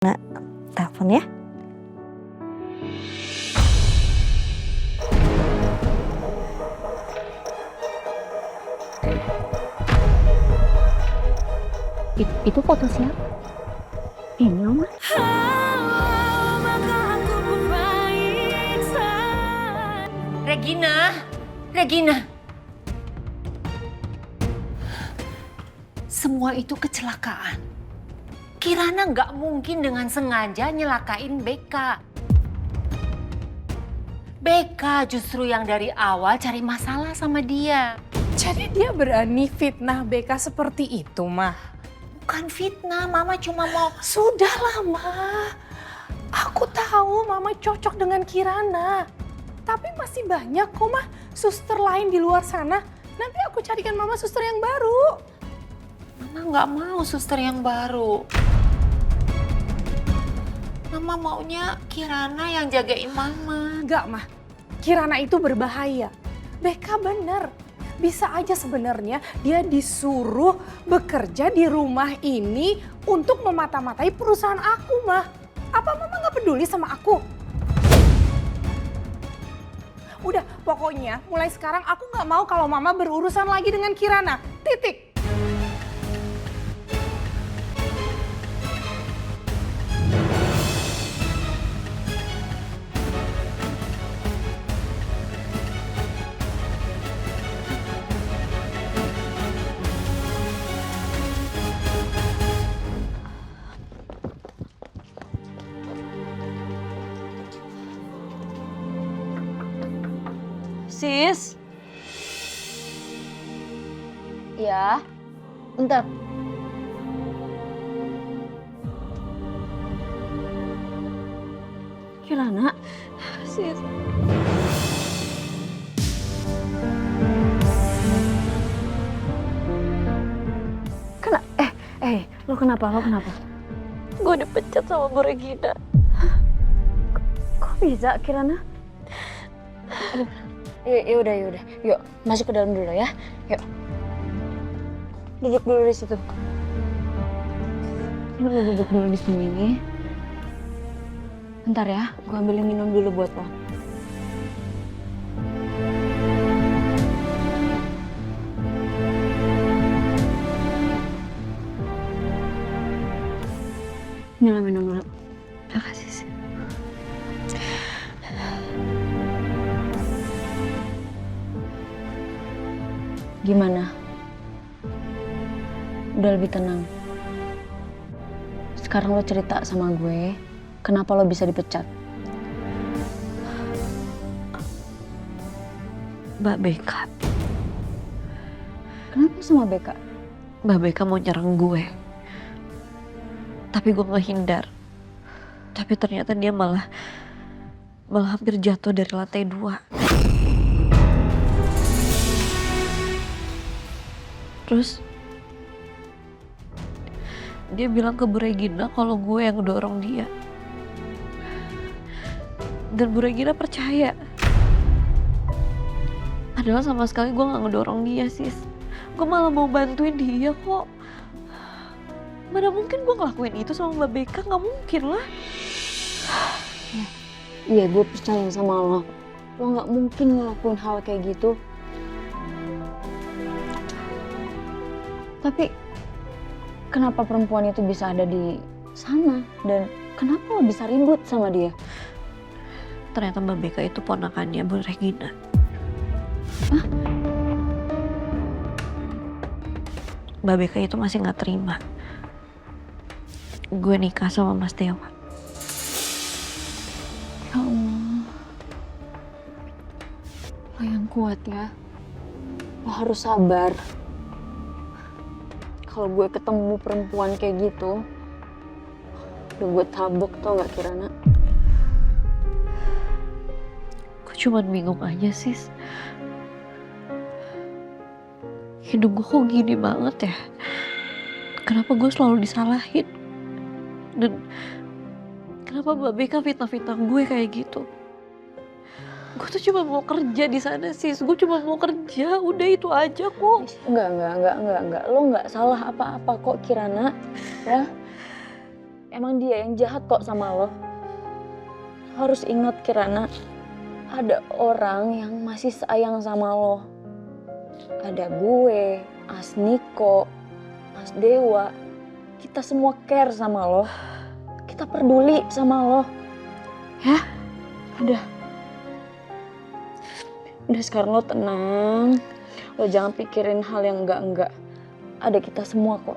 Nah, telepon ya. Itu foto siapa? Ini Oma. Regina. Semua itu kecelakaan. Kirana nggak mungkin dengan sengaja nyelakain Beka. Beka justru yang dari awal cari masalah sama dia. Jadi dia berani fitnah Beka seperti itu, Mah? Bukan fitnah, Mama cuma mau... Sudahlah, Mah. Aku tahu Mama cocok dengan Kirana. Tapi masih banyak kok, Mah, suster lain di luar sana. Nanti aku carikan Mama suster yang baru. Mama nggak mau suster yang baru. Mama maunya Kirana yang jagain Mama. Enggak, Mah. Kirana itu berbahaya. Beka bener. Bisa aja sebenarnya dia disuruh bekerja di rumah ini untuk memata-matai perusahaan aku, Mah. Apa Mama nggak peduli sama aku? Udah, pokoknya mulai sekarang aku nggak mau kalau Mama berurusan lagi dengan Kirana. Titik. Sis. Ya, bentar. Kirana, sis. Lo kenapa? Gue dipecat sama Bu Regina. Kok bisa, Kirana? Aduh. Ya udah. Yuk, masuk ke dalam dulu ya. Yuk. Duduk dulu di situ. Lo duduk dulu di sini. Bentar ya, gue ambilin minum dulu buat lo. Ini lo minum dulu. Makasih sih. Gimana? Udah lebih tenang. Sekarang lo cerita sama gue, kenapa lo bisa dipecat? Mbak Beka. Kenapa sama Beka? Mbak Beka mau nyerang gue. Tapi gue ngehindar. Tapi ternyata dia malah hampir jatuh dari lantai 2. Terus dia bilang ke Bu Regina kalau gue yang dorong dia. Dan Bu Regina percaya. Padahal sama sekali gue gak ngedorong dia, sis. Gue malah mau bantuin dia kok. Mana mungkin gue ngelakuin itu sama Mbak Beka, gak mungkin lah. Iya, gue percaya sama lo. Lo gak mungkin ngelakuin hal kayak gitu. Tapi kenapa perempuan itu bisa ada di sana? Dan kenapa lo bisa ribut sama dia? Ternyata Mbak Beka itu ponakannya Bu Regina. Hah? Mbak Beka itu masih gak terima gue nikah sama Mas Dewa. Ya Allah. Lo yang kuat ya. Lo harus sabar. Kalau gue ketemu perempuan kayak gitu, udah gue tabok tau gak Kirana? Gue cuma bingung aja, sis. Hidup gue kok gini banget ya? Kenapa gue selalu disalahin? Dan kenapa Mbak Beka fitnah-fitnah gue kayak gitu? Gue tuh cuma mau kerja di sana, sis. Gue cuma mau kerja, udah itu aja kok. Enggak. Lo nggak salah apa-apa kok Kirana. Ya, emang dia yang jahat kok sama lo. Harus ingat Kirana, ada orang yang masih sayang sama lo. Ada gue, Asniko, Mas Dewa. Kita semua care sama lo. Kita peduli sama lo. Ya, udah. Udah sekarang lo tenang. Lo jangan pikirin hal yang enggak-enggak. Ada kita semua kok.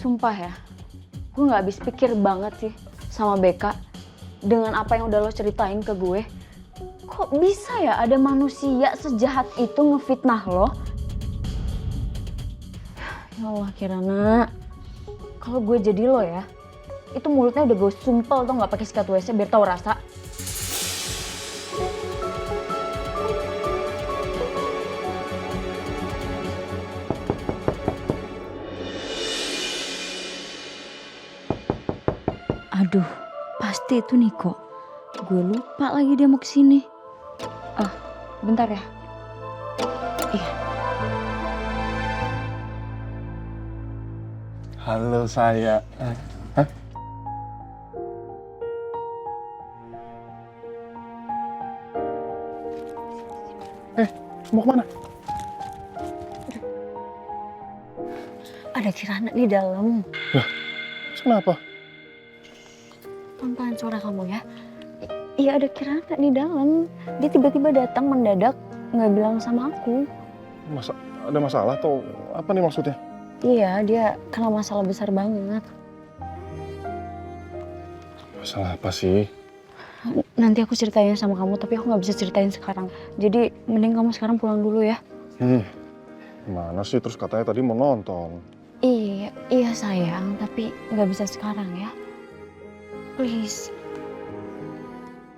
Sumpah ya, gue gak habis pikir banget sih sama Beka dengan apa yang udah lo ceritain ke gue. Kok bisa ya ada manusia sejahat itu ngefitnah lo? Ya Allah Kirana, kalau gue jadi lo ya, itu mulutnya udah gue sumpel tuh gak pakai sikat WC biar tau rasa. Aduh, pasti itu Niko. Gue lupa lagi dia mau kesini. Ah, bentar ya. Iya. Halo saya. Hah? Mau kemana? Ada Kirana di dalam. Terus kenapa? Pelan-pelan suara kamu ya. Iya ada Kirana di dalam. Dia tiba-tiba datang mendadak, nggak bilang sama aku. Ada masalah atau apa nih maksudnya? Iya, dia kena masalah besar banget. Masalah apa sih? Nanti aku ceritain sama kamu, tapi aku nggak bisa ceritain sekarang. Jadi mending kamu sekarang pulang dulu ya. Gimana sih? Terus katanya tadi mau nonton. Iya sayang, tapi nggak bisa sekarang ya. Please.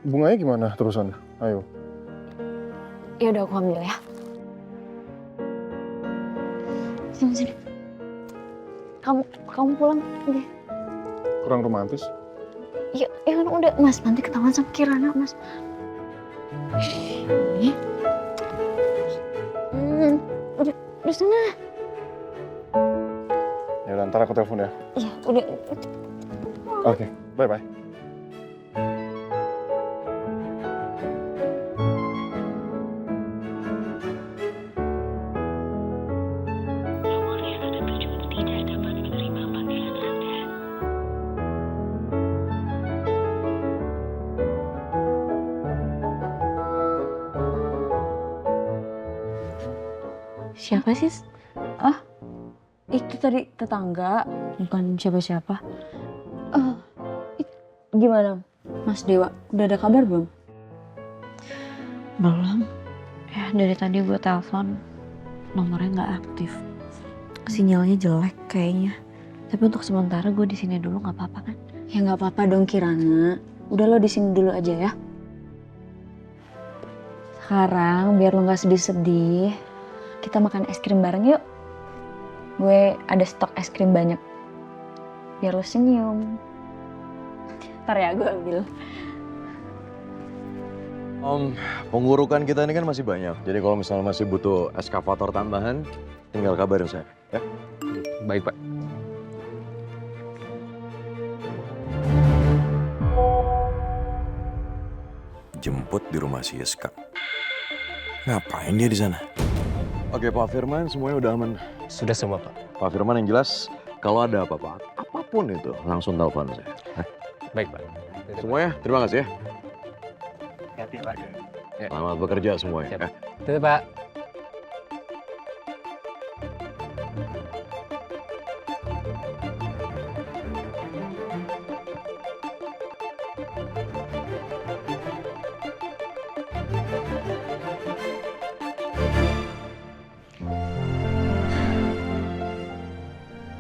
Bunganya gimana terusannya? Ayo. Ya udah aku ambil ya. Sini. Kamu pulang. Oke. Kurang romantis? Ya kan udah Mas, nanti ketahuan sama Kirana Mas. Udah sana. Ya udah, ntar aku telepon ya. Iya, udah. Oke, bye-bye. Siapa sih? Itu tadi tetangga, bukan siapa-siapa. Gimana, Mas Dewa? Udah ada kabar belum? Belum. Ya dari tadi gue telepon, nomornya nggak aktif. Sinyalnya jelek kayaknya. Tapi untuk sementara gue di sini dulu nggak apa-apa kan? Ya nggak apa-apa dong Kirana. Udah lo di sini dulu aja ya. Sekarang biar lo nggak sedih-sedih, kita makan es krim bareng yuk. Gue ada stok es krim banyak. Biar lo senyum. Ntar ya gue ambil. Pengurukan kita ini kan masih banyak. Jadi kalau misalnya masih butuh eskavator tambahan, tinggal kabarin saya. Ya? Baik, Pak. Jemput di rumah Siska. Ngapain dia di sana? Oke, Pak Firman, semuanya udah aman. Sudah semua, Pak. Pak Firman yang jelas, kalau ada apa-apa, apapun itu, langsung telepon saya. Baik, Pak. Semuanya, terima kasih ya. Hati, Pak. Selamat bekerja semuanya. Siap. Itu, Pak.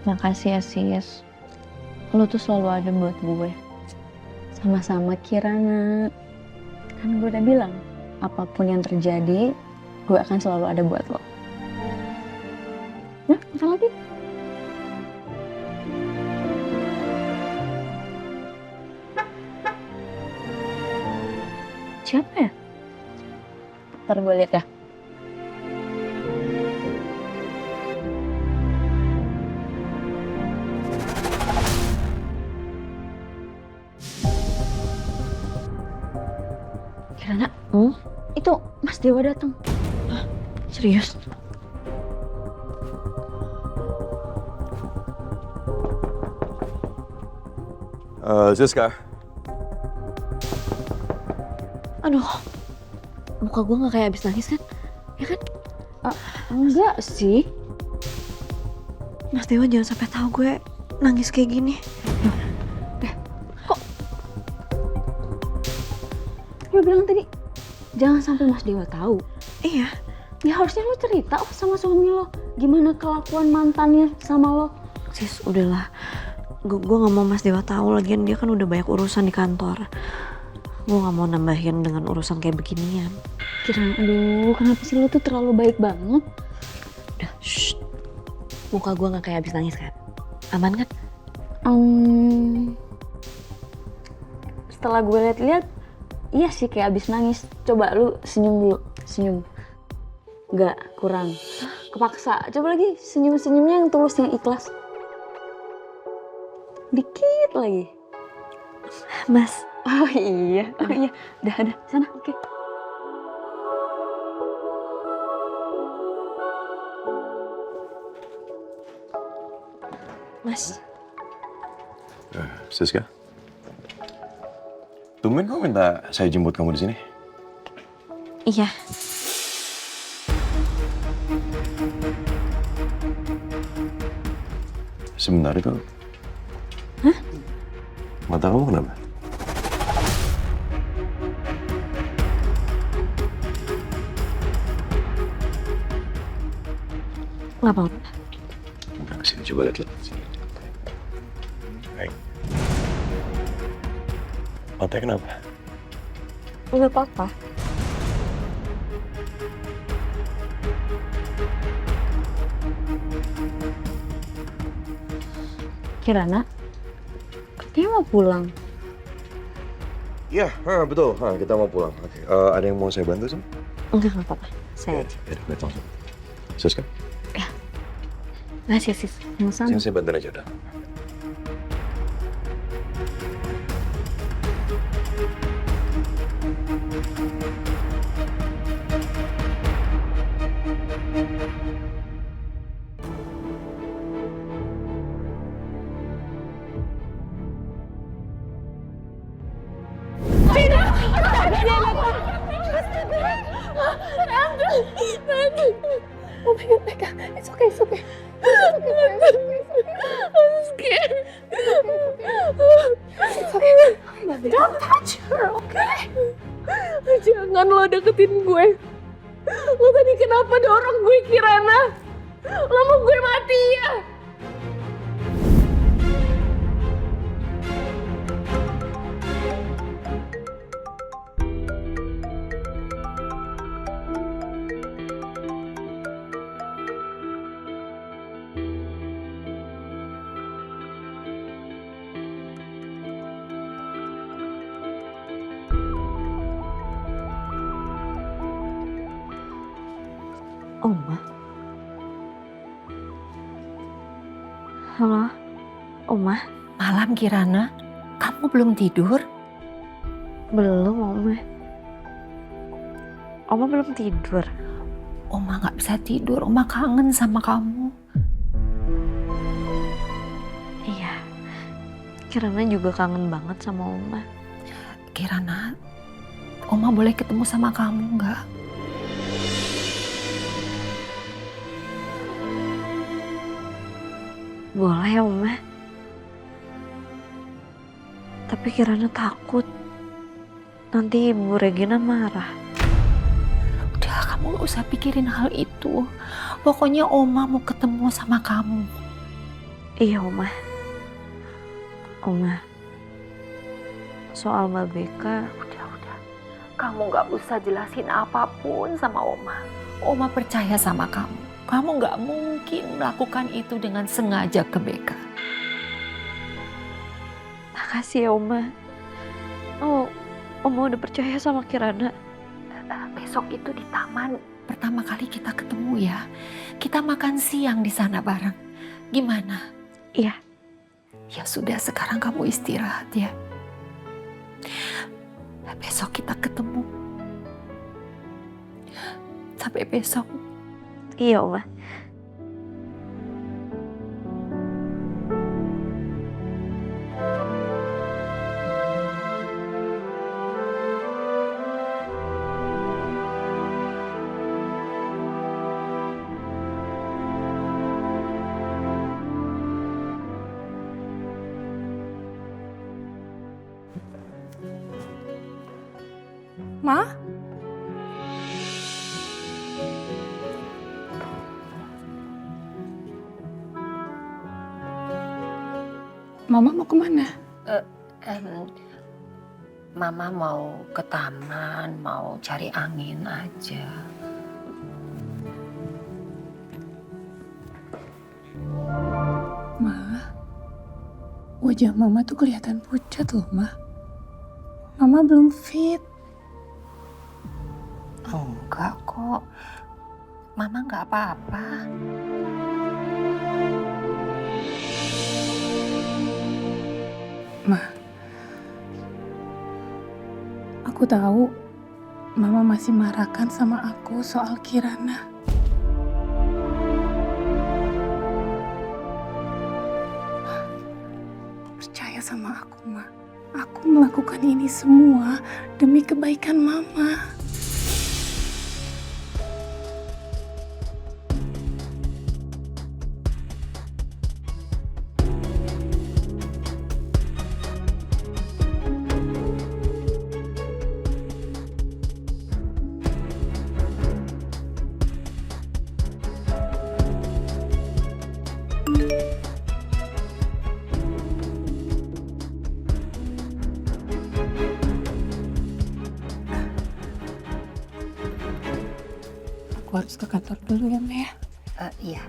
Makasih ya Sis. Lo tuh selalu ada buat gue. Sama-sama Kirana. Kan gue udah bilang, apapun yang terjadi, gue akan selalu ada buat lo. Nah, makan lagi. Siapa ya? Ntar gue lihat ya. Kirana, itu Mas Dewa datang. Serius? Siska. Aduh, muka gue gak kayak abis nangis kan? Ya kan? Enggak sih. Mas Dewa jangan sampai tahu gue nangis kayak gini. Lu bilang tadi jangan sampai Mas Dewa tahu. Iya. Ya harusnya lo cerita sama suami lo gimana kelakuan mantannya sama lo. Sis, udahlah. Gue gak mau Mas Dewa tahu, lagian dia kan udah banyak urusan di kantor. Gue gak mau nambahin dengan urusan kayak beginian. Kirana, aduh, kenapa sih lo tuh terlalu baik banget? Udah, shh. Muka gue gak kayak abis nangis kan? Aman kan? Setelah gue lihat-lihat, iya sih kayak abis nangis. Coba lu senyum dulu, senyum. Nggak, kurang. Kepaksa. Coba lagi senyum-senyumnya yang tulus, yang ikhlas. Dikit lagi. Mas. Oh iya. Udah. Sana, oke. Mas. Siska. Tumben kamu minta saya jemput kamu di sini. Iya. Sebentar itu. Hah? Mata kamu kenapa? Gak apa-apa. Udah kesini, coba lihat. Sini. Baik. Matanya kenapa? Gak apa-apa. Kirana, katanya mau pulang. Iya, betul. Kita mau pulang. Oke. Ada yang mau saya bantu sih? Enggak apa-apa. Saya aja. Ya, udah, langsung. Siska? Makasih, Sis. Sama-sama. Sini saya bantuin aja udah. Oh my God, Becca, it's okay. I'm scared. It's okay. Don't touch her, okay? Jangan lo deketin gue. Lo tadi kenapa dorong gue, Kirana? Lo mau gue mati ya? Oma. Halo, Oma. Malam Kirana, kamu belum tidur? Belum, Oma. Oma belum tidur. Oma nggak bisa tidur, Oma kangen sama kamu. Iya. Kirana juga kangen banget sama Oma. Kirana, Oma boleh ketemu sama kamu nggak? Boleh, Oma. Tapi Kirana takut. Nanti Ibu Regina marah. Udah, kamu nggak usah pikirin hal itu. Pokoknya Oma mau ketemu sama kamu. Iya, Oma. Oma. Soal Mbak Beka, Udah. Kamu nggak usah jelasin apapun sama Oma. Oma percaya sama kamu. Kamu nggak mungkin melakukan itu dengan sengaja ke Beka. makasih ya, Oma. Oh, Oma udah percaya sama Kirana. Besok itu di taman pertama kali kita ketemu ya. Kita makan siang di sana bareng. Gimana? Iya. Ya sudah, sekarang kamu istirahat ya. Besok kita ketemu. Sampai besok. Iya, Oma. Ma? Mama mau kemana? Mama mau ke taman, mau cari angin aja. Ma, wajah Mama tuh kelihatan pucat loh, Ma. Mama belum fit. Enggak kok. Mama nggak apa-apa. Ma, aku tahu Mama masih marahkan sama aku soal Kirana. Percaya sama aku, Ma. Aku melakukan ini semua demi kebaikan Mama. Aku harus ke kantor dulu ya, Ma ya. Iya.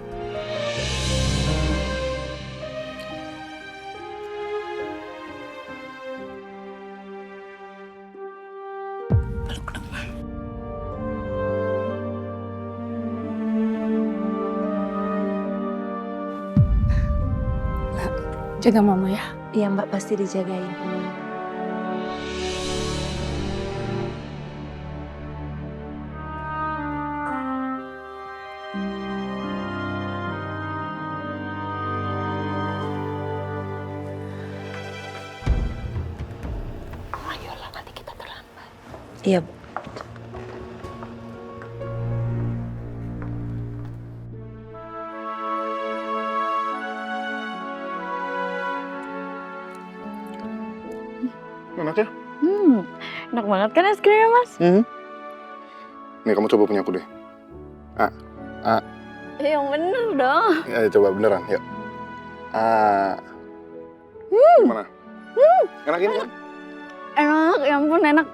Peluk dong, Ma. Lah, jaga Mama ya. Iya Mbak, pasti dijagain. Ayolah, nanti kita terlambat. Iya, Bu. Enak ya? Enak banget kan es krimnya, Mas? Nih, kamu coba punya aku deh. Yang bener dong. Ya, coba beneran, yuk. Gimana? Enak ini kan? Enak, ya ampun enak.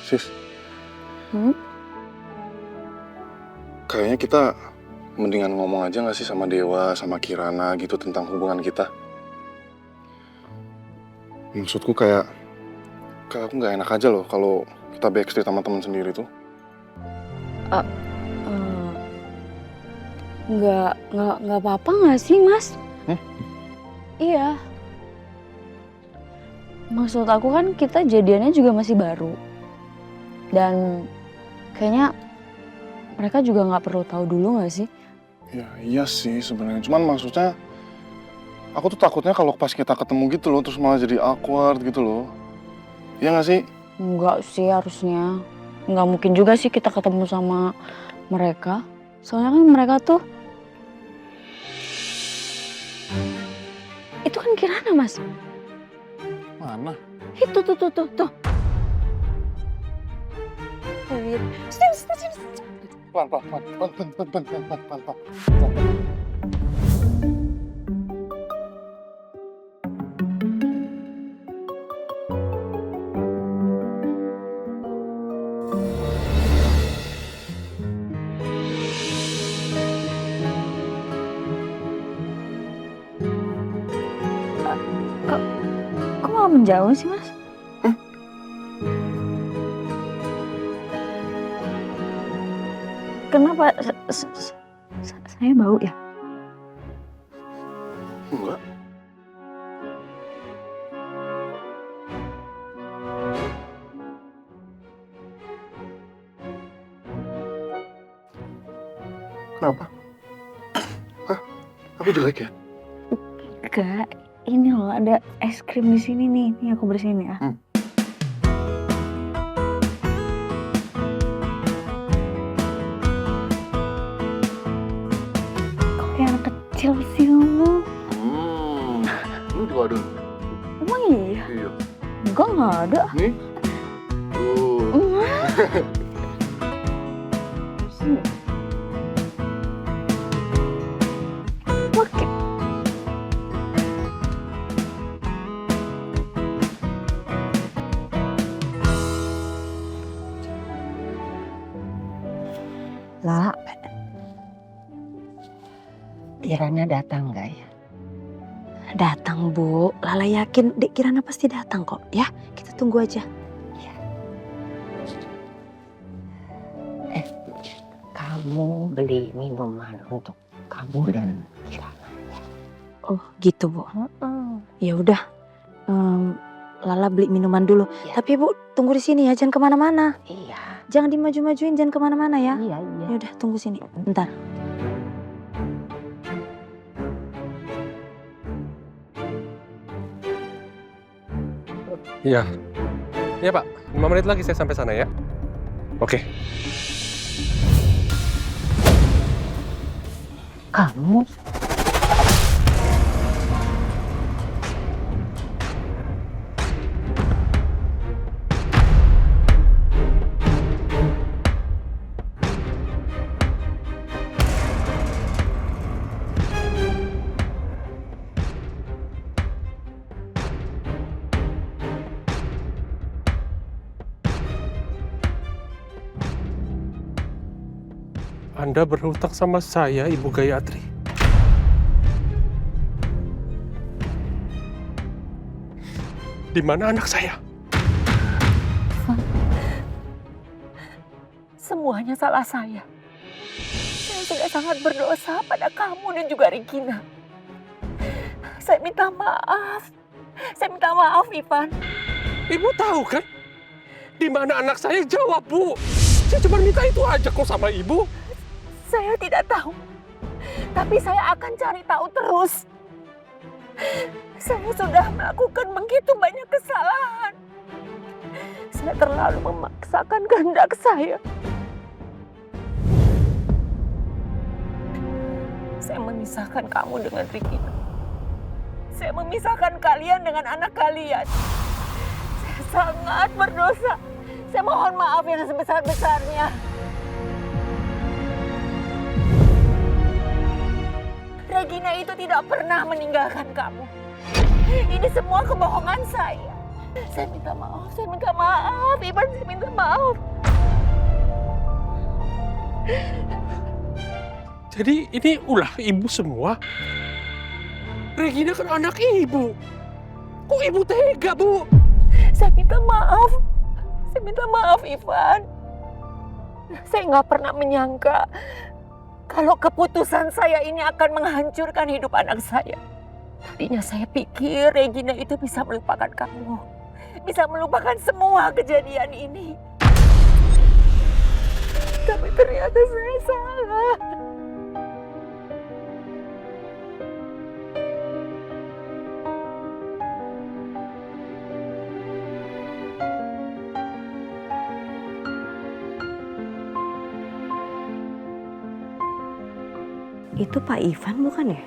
Sis. Hmm? Kayaknya kita mendingan ngomong aja gak sih sama Dewa, sama Kirana gitu tentang hubungan kita. Maksudku kayak aku gak enak aja loh kalau kita backstreet sama teman sendiri tuh. Nggak apa-apa nggak sih, Mas? Iya. Maksud aku kan kita jadiannya juga masih baru. Dan kayaknya mereka juga nggak perlu tahu dulu nggak sih? Ya iya sih sebenarnya. Cuman maksudnya aku tuh takutnya kalau pas kita ketemu gitu loh terus malah jadi awkward gitu loh. Iya nggak sih? Enggak sih harusnya. Nggak mungkin juga sih kita ketemu sama mereka. Soalnya kan mereka tuh... Itu kan Kirana, Mas. Mana? Itu tuh. Sini. Pelan. menjauh sih, Mas? Kenapa saya bau ya? Enggak. Kenapa? Hah? Aku jelek ya? Enggak, ini loh ada es krim di sini nih. Nih aku bersihin ya. Kok kayak anak kecil sih kamu? Lu juga ada? Emang iya? Iya. Enggak, nggak ada. Nih? Tuh. Oke. Lah, Kirana datang nggak ya? Datang, Bu. Lala yakin Dek Kirana pasti datang kok, ya. Kita tunggu aja. Kamu beli minuman untuk kamu dan Kirana. Oh, gitu, Bu. Ya udah. Lala beli minuman dulu. Ya. Tapi Bu, tunggu di sini ya, jangan kemana-mana. Iya. Jangan dimaju-majuin, jangan kemana-mana ya. Iya. Ya udah, tunggu sini. Bentar. Iya. Iya Pak, 5 menit lagi saya sampai sana ya. Oke. Kamu Anda berhutang sama saya, Ibu Gayatri. Di mana anak saya? semuanya salah saya. Saya sudah sangat berdosa pada kamu dan juga Regina. Saya minta maaf. Saya minta maaf, Ivan. Ibu tahu kan? Di mana anak saya? Jawab, Bu. Saya cuma minta itu aja kok sama Ibu. Saya tidak tahu. Tapi saya akan cari tahu terus. Saya sudah melakukan begitu banyak kesalahan. Saya terlalu memaksakan kehendak saya. Saya memisahkan kamu dengan Regina. Saya memisahkan kalian dengan anak kalian. Saya sangat berdosa. Saya mohon maaf yang sebesar-besarnya. Regina itu tidak pernah meninggalkan kamu. Ini semua kebohongan saya. Saya minta maaf, Ivan, saya minta maaf. Jadi ini ulah Ibu semua? Regina kan anak Ibu. Kok Ibu tega, Bu? Saya minta maaf. Saya minta maaf, Ivan. Saya nggak pernah menyangka kalau keputusan saya ini akan menghancurkan hidup anak saya. Tadinya saya pikir Regina itu bisa melupakan kamu. Bisa melupakan semua kejadian ini. Tapi ternyata saya salah. Itu Pak Ivan bukan ya?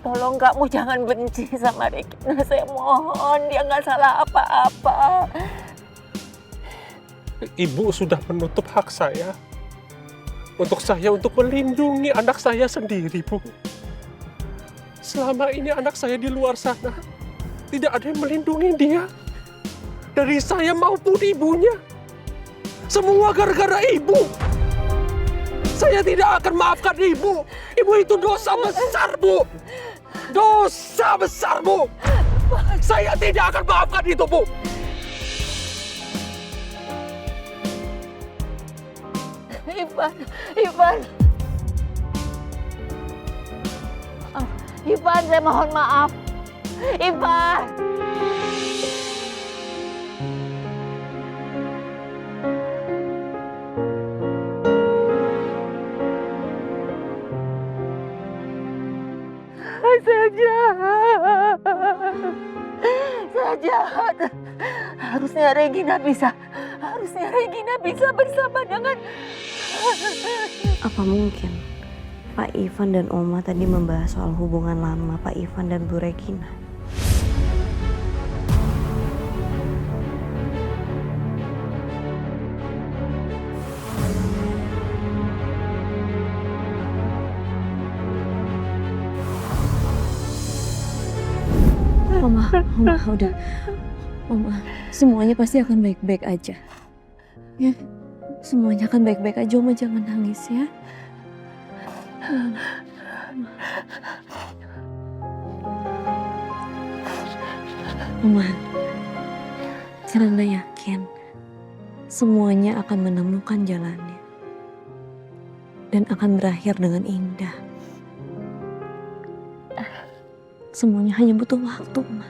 Tolong kamu jangan benci sama Regina. Saya mohon, dia nggak salah apa-apa. Ibu sudah menutup hak saya. Untuk melindungi anak saya sendiri, Bu. Selama ini anak saya di luar sana. Tidak ada yang melindungi dia. Dari saya maupun ibunya. Semua gara-gara Ibu. Saya tidak akan maafkan Ibu. Ibu itu dosa besar, Bu. Dosa besar, Bu. Saya tidak akan maafkan itu, Bu. Ivan, Ivan. Ivan, saya mohon maaf. Ivan. Saya jahat. Saya jahat. Harusnya Regina bisa bersama dengan... Apa mungkin Pak Ivan dan Oma tadi membahas soal hubungan lama Pak Ivan dan Bu Regina? Oma, udah. Oma, semuanya pasti akan baik-baik aja. Ya, semuanya akan baik-baik aja. Oma jangan nangis ya. Oma, karena yakin semuanya akan menemukan jalannya dan akan berakhir dengan indah. Semuanya hanya butuh waktu, Ma.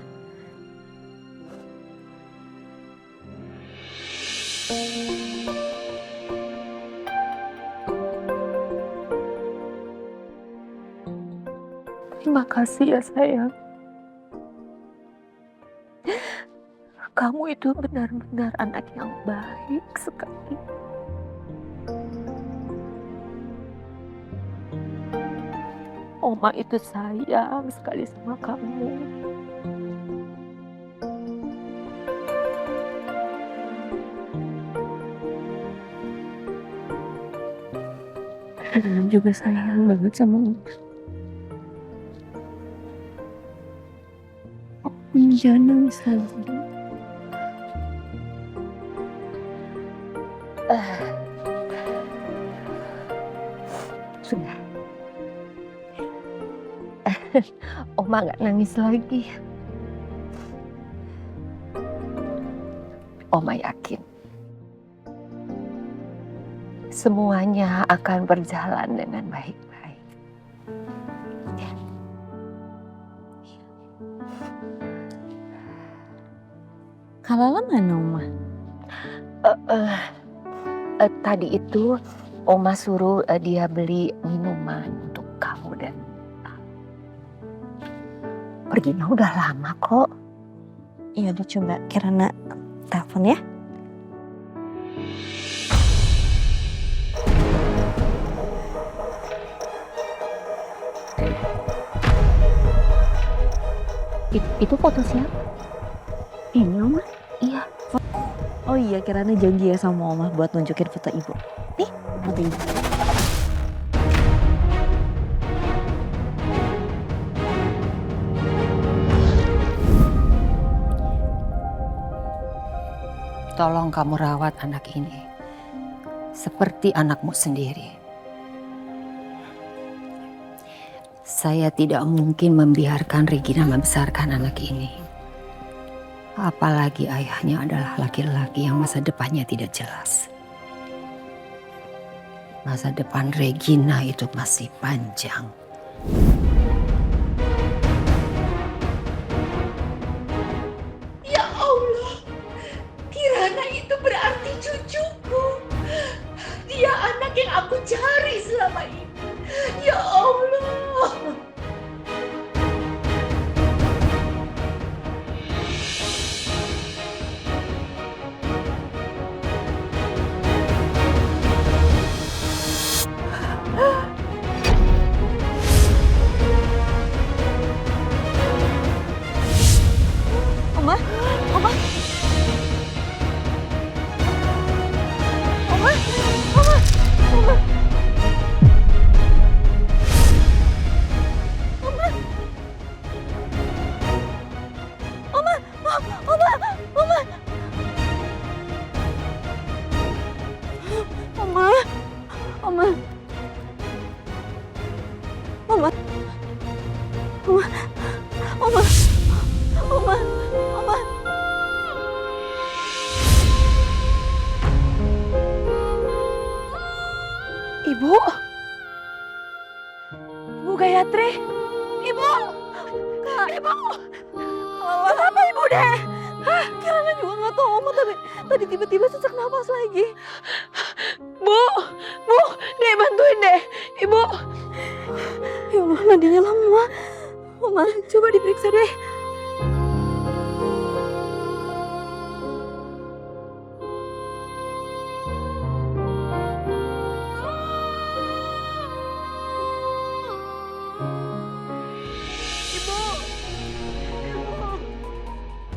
Terima kasih ya sayang. Kamu itu benar-benar anak yang baik sekali. Oma itu sayang sekali sama kamu. Oma juga sayang banget sama Oma. Jangan nangis lagi. Sudah. Oma nggak nangis lagi. Oma yakin semuanya akan berjalan dengan baik-baik. Ya. Kalala mana, Oma? Tadi itu Oma suruh dia beli minuman untuk kamu dan perginya udah lama kok. Iya udah, coba Kirana telepon ya. Itu foto siapa? Ini Oma? Iya. Oh iya, Kirana janji ya sama Oma buat nunjukin foto ibu. Nih, foto ibu. Tolong kamu rawat anak ini seperti anakmu sendiri. Saya tidak mungkin membiarkan Regina membesarkan anak ini. Apalagi ayahnya adalah laki-laki yang masa depannya tidak jelas. Masa depan Regina itu masih panjang. Ya Allah, Kirana itu berarti cucuku. Dia anak yang aku cari selama ini. Ya Allah. Oma, Oma. Oma, Oma, Oma. Oma, Oma, Oma. Oma, Oma. Oma. Oma. Oma. Oma. Ibu? Ibu Gayatri? Ibu? Ibu? Kenapa Ibu deh? Kirana juga nggak tahu Oma, tapi tadi tiba-tiba sesak napas lagi. Bu, Dek bantuin deh. Ibu. Ya Allah, nadinya lama. Oma, coba diperiksa deh.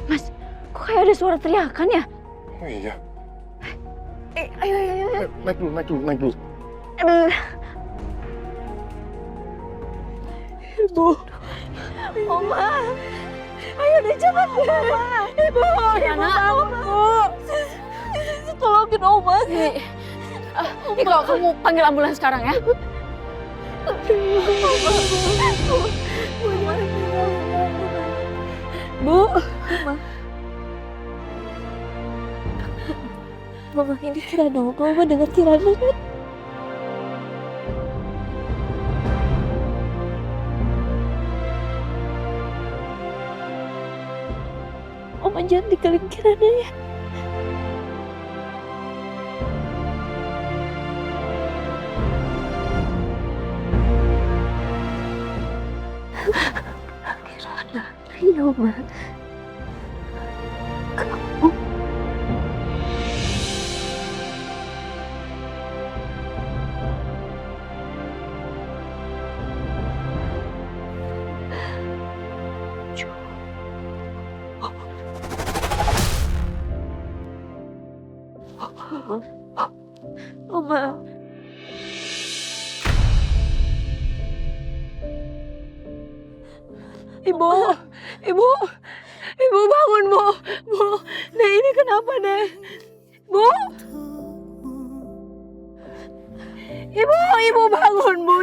Mas, kok kayak ada suara teriakan ya? Oh iya. Ayo. Naik dulu. Ibu. Oma. Ayo deh cepat Bu. Ibu bangun Bu. Sisi tolongin Oma. Iko, kamu panggil ambulans sekarang ya. Bu. Mama ini Kirana, Mama dengar Kirana kan? Oma jangan tinggalin Kirana ya. Kirana, ayo Ma. Kamu. Oma. Ibu bangun Bu. Dek ini kenapa deh? Bu. Ibu bangun Bu.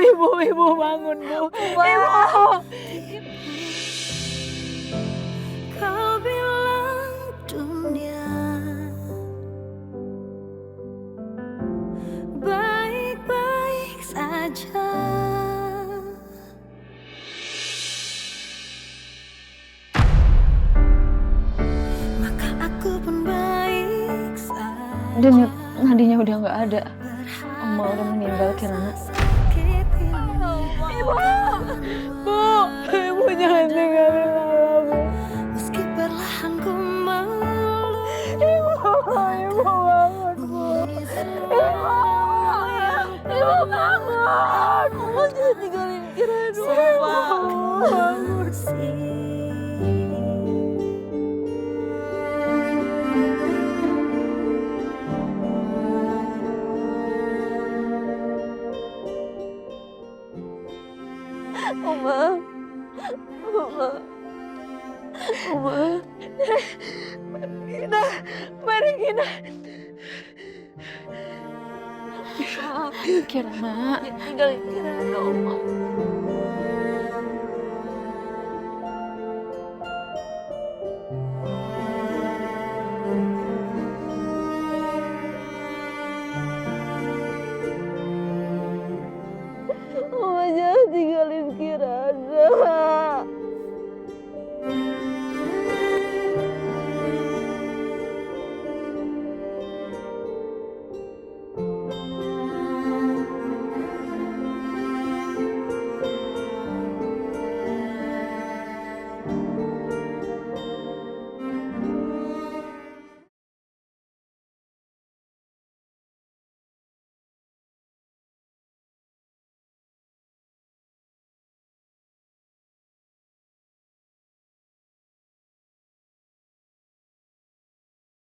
Ibu bangun Bu. Ibu. Kau bilang dunia baik-baik saja. Maka aku pun baik saja. Dan nadinya udah nggak ada. Oma udah meninggal Kirana. Ibu jangan tinggalin Lala Bu. Meski perlahan ku meluk. Ibu bangun Bu. Ibu bangun. Mama jangan tinggalin Kirana dulu, bangun. Oma. Mari kita. Kirana. Tinggalin Kirana, Oma.